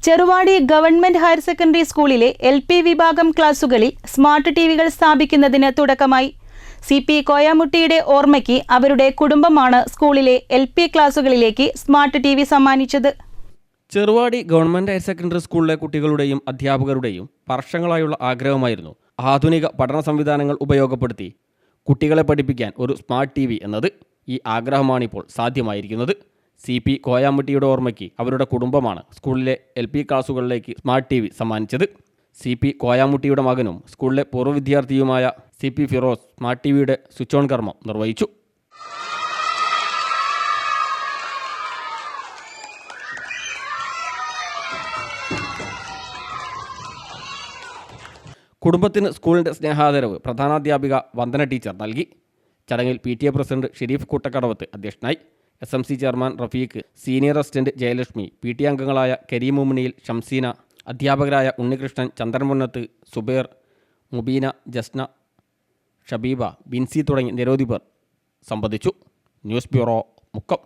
Cheruvadi government higher secondary സ്കൂളിലെ LP വിഭാഗം ക്ലാസുകളിൽ സ്മാർട്ട് ടിവികൾ സ്ഥാപിക്കുന്നതിന് തുടക്കമായി. CP കോയാമുട്ടിയുടെ ഓർമ്മയ്ക്ക് അവരുടെ കുടുംബമാണ് സ്കൂളിലെ LP ക്ലാസുകളിലേക്ക് സ്മാർട്ട് TV സമ്മാനിച്ചത്. ചെറുവാടി ഗവൺമെന്റ് ഹയർ സെക്കൻഡറി സ്കൂളിലെ കുട്ടികളുടെയും അധ്യാപകരുടെയും വർഷങ്ങളായുള്ള ആഗ്രഹമായിരുന്നു ആധുനിക പഠന സംവിധാനങ്ങൾ ഉപയോഗപ്പെടുത്തി കുട്ടികളെ പഠിപ്പിക്കാൻ ഒരു സ്മാർട്ട് TV എന്നത്. ഈ ആഗ്രഹമാണിപ്പോൾ സാധ്യമായിരിക്കുന്നത്. CP കോയാമുട്ടിയുടെ ഓർമ്മയ്ക്ക് അവരുടെ കുടുംബമാണ് സ്കൂളിലെ LP ക്ലാസുകളിലേക്ക് സ്മാർട്ട് TV സമ്മാനിച്ചത്. CP കോയാമുട്ടിയുടെ മകനും സ്കൂളിലെ പൂർവ്വ വിദ്യാർത്ഥിയുമായ CP ഫിറോസ് സ്മാർട്ട് TVയുടെ സ്വിച്ച് ഓൺ കർമ്മം നിർവഹിച്ചു. കുടുംബത്തിന് സ്കൂളിൻ്റെ സ്നേഹാദരവ് പ്രധാനാധ്യാപിക വന്ദന ടീച്ചർ നൽകി. ചടങ്ങിൽ PTA പ്രസിഡന്റ് ഷെരീഫ് കൂട്ടക്കടവത്ത് അധ്യക്ഷനായി. SMC chairman Rafeeq, senior assistant Jayalakshmi, PT അംഗങ്ങളായ കരീമുമണിയിൽ, ഷംസീന, അധ്യാപകരായ ഉണ്ണികൃഷ്ണൻ, ചന്ദ്രൻമുന്നത്ത്, സുബൈർ, മുബീന, ജസ്ന, ഷബീബ, ബിൻസി തുടങ്ങി നിരവധി പേർ സംബന്ധിച്ചു. News bureau, Mukkam.